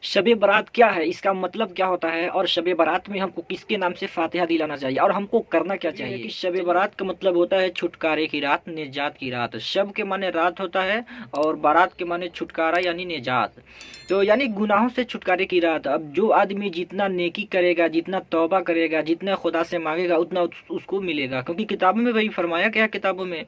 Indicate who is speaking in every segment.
Speaker 1: शब बारात क्या है, इसका मतलब क्या होता है, और शब बारात में हमको किसके नाम से फातिहा दिलाना चाहिए और हमको करना क्या चाहिए। कि शब बारात का मतलब होता है छुटकारे की रात, निजात की रात। शब के माने रात होता है और बारात के माने छुटकारा यानी निजात, तो यानी गुनाहों से छुटकारे की रात। अब जो आदमी जितना नेकी करेगा, जितना तौबा करेगा, जितना खुदा से मांगेगा, उतना उसको मिलेगा, क्योंकि किताबों में वही फरमाया गया है, किताबों में।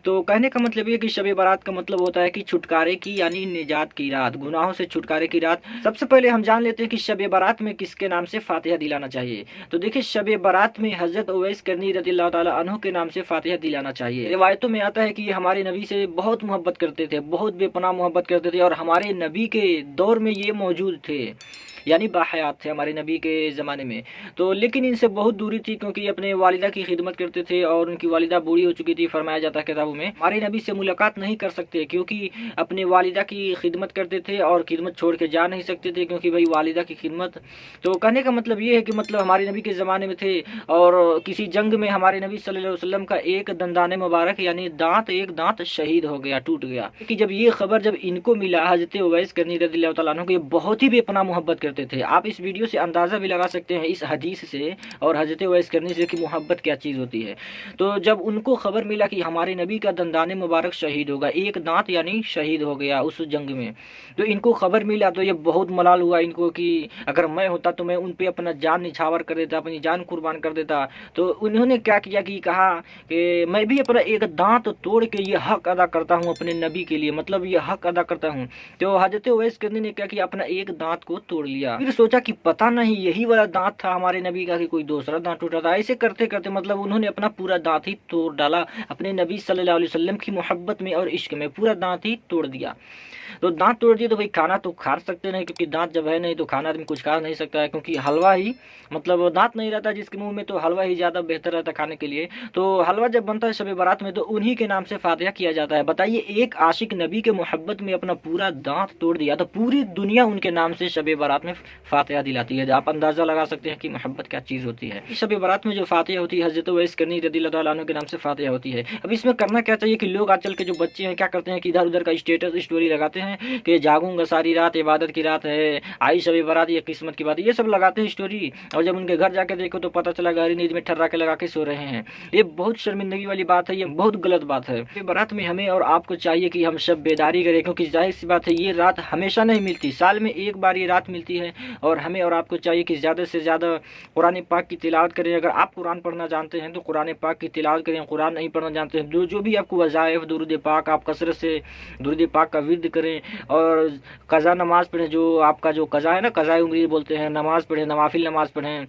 Speaker 1: तो कहने का मतलब ये कि शब बारात का मतलब होता है कि छुटकारे की यानी निजात की रात, गुनाहों से छुटकारे की रात। सबसे पहले हम जान लेते हैं कि शब बारात में किसके नाम से फातिहा दिलाना चाहिए। तो देखिए, शब बारात में हजरत उवैस करनी रज़ियल्लाहु ताला अन्हु के नाम से फातिहा दिलाना चाहिए। रिवायतों में आता है कि ये हमारे नबी से बहुत मोहब्बत करते थे, बहुत बेपनाह मोहब्बत करते थे, और हमारे नबी के दौर में ये मौजूद थे, यानी बाहयात थे हमारे नबी के ज़माने में। तो लेकिन इनसे बहुत दूरी थी, क्योंकि अपने वालिदा की खिदमत करते थे और उनकी वालिदा बूढ़ी हो चुकी थी। फरमाया जाता है किताबों में, हमारे नबी से मुलाकात नहीं कर सकते, क्योंकि अपने वालिदा की खिदमत करते थे और खिदमत छोड़ के जा नहीं सकते थे, क्योंकि भाई वालिदा की खिदमत। तो कहने का मतलब ये है कि मतलब हमारे नबी के ज़माने में थे, और किसी जंग में हमारे नबी सल्लल्लाहु अलैहि वसल्लम का एक दंदाने मुबारक यानी दांत, एक दांत शहीद हो गया, टूट गया। कि जब ये खबर जब इनको मिला, हजरत उवैस करनी रज़ियल्लाहु ताला अन्हु को, ये बहुत ही बेपनाह मोहब्बत करते थे। आप इस वीडियो से अंदाज़ा भी लगा सकते हैं, इस हदीस से और हजरत उवैस करनी से, कि मोहब्बत क्या चीज़ होती है। तो जब उनको खबर मिला कि हमारे नबी का दंदाने मुबारक शहीद होगा, एक दांत यानी शहीद हो गया उस जंग में, तो इनको खबर मिला, तो ये बहुत मलाल हुआ इनको कि अगर मैं होता तो मैं उन पे अपना जान निछावर कर देता, अपनी जान कुर्बान कर देता। तो उन्होंने क्या किया कि कहा कि मैं भी अपना एक दांत तोड़ के ये हक अदा करता हूँ अपने नबी के लिए, मतलब ये हक अदा करता हूँ। तो हजरत उवैस करनी ने क्या किया, अपना एक दांत को तोड़ लिया। फिर सोचा कि पता नहीं यही वाला दांत था हमारे नबी का कि कोई दूसरा दांत टूटा था। ऐसे करते करते मतलब उन्होंने अपना पूरा दांत ही तोड़ डाला, अपने नबी सल्लल्लाहु अलैहि वसल्लम की मोहब्बत में और इश्क में पूरा दांत ही तोड़ दिया। तो दांत तोड़ दिए तो भाई खाना तो खा सकते नहीं, क्योंकि दांत जब है नहीं तो खाना आदमी कुछ खा नहीं सकता है, क्योंकि हलवा ही मतलब दांत नहीं रहता जिसके मुंह में, तो हलवा ही ज़्यादा बेहतर रहता खाने के लिए। तो हलवा जब बनता है शब बारात में, तो उन्हीं के नाम से फातिहा किया जाता है। बताइए, एक आशिक नबी के मोहब्बत में अपना पूरा दांत तोड़ दिया, तो पूरी दुनिया उनके नाम से शब बारात में फातिहा दिलाती है। आप अंदाज़ा लगा सकते हैं कि मोहब्बत क्या चीज़ होती है। शब बारात में जो फातिहा होती है, हज़रत उवैस करनी रज़ियल्लाहु ताला अन्हु के नाम से फातिहा होती है। अब इसमें करना क्या चाहिए कि लोग आजकल के जो बच्चे हैं क्या करते हैं कि इधर उधर का स्टेटस स्टोरी लगाते हैं कि जागूंगा सारी रात, इबादत की रात है, आई शब बारात, ये किस्मत की बात, ये सब लगाते हैं स्टोरी, और जब उनके घर जाके देखो तो पता चला गहरी नींद में ठर्रा के लगा के सो रहे हैं। ये बहुत शर्मिंदगी वाली बात है, ये बहुत गलत बात है। शब बारात में हमें और आपको चाहिए कि हम सब बेदारी करें, क्योंकि जाहिर सी बात है ये रात हमेशा नहीं मिलती, साल में एक बार ये रात मिलती है। और हमें और आपको चाहिए कि ज़्यादा से ज़्यादा कुरान पाक की तिलावत करें। अगर आप कुरान पढ़ना जानते हैं तो कुरान पाक की तिलावत करें, कुरान नहीं पढ़ना जानते हैं जो भी आपको वज़ाइफ दुरूद पाक, आप कसरत से दुरूद पाक का विर्द करें, और कज़ा नमाज पढ़ें, जो आपका जो कज़ा है ना, कज़ा उम्र बोलते हैं, नमाज पढ़ें, नवाफिल नमाज पढ़ें,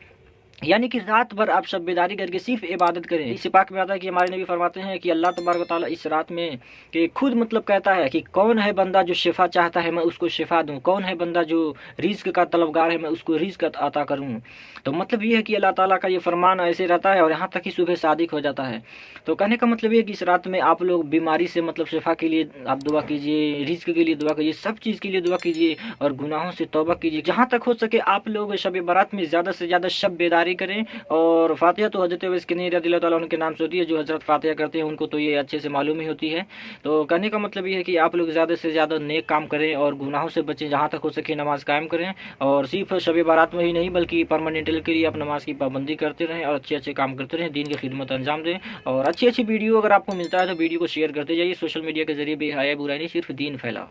Speaker 1: यानी कि रात भर आप सब बेदारी करके सिर्फ इबादत करें। इस पाक में आता है कि हमारे नबी फरमाते हैं कि अल्लाह तबारक व तआला इस रात में कि खुद मतलब कहता है कि कौन है बंदा जो शिफा चाहता है मैं उसको शिफा दूं, कौन है बंदा जो रिज्क का तलबगार है मैं उसको रिज्क अता करूं। तो मतलब ये है कि अल्लाह ताला का ये फरमान ऐसे रहता है, और यहाँ तक कि सुबह सादिक हो जाता है। तो कहने का मतलब ये है कि इस रात में आप लोग बीमारी से मतलब शिफा के लिए आप दुआ कीजिए, रिज्क के लिए दुआ कीजिए, सब चीज़ के लिए दुआ कीजिए, और गुनाहों से तौबा कीजिए। जहाँ तक हो सके आप लोग शब बारात में ज़्यादा से ज़्यादा शब बेदारी करें। और फातिहा तो हज़रत उवैस करनी रज़ियल्लाहु ताला उनके नाम से होती है, जो हज़रत फातिहा करते हैं उनको तो ये अच्छे से मालूम ही होती है। तो कहने का मतलब ये है कि आप लोग ज़्यादा से ज़्यादा नेक काम करें और गुनाहों से बचें, जहाँ तक हो सके नमाज कायम करें, और सिर्फ शब बारात में ही नहीं बल्कि परमानेंटली के लिए आप नमाज की पाबंदी करते रहें और अच्छे अच्छे काम करते रहें, दीन की खिदमत अंजाम दें। और अच्छी अच्छी वीडियो अगर आपको मिलता है तो वीडियो को शेयर करते जाइए। सोशल मीडिया के जरिए बेहया बुराई नहीं, सिर्फ दीन फैलाओ।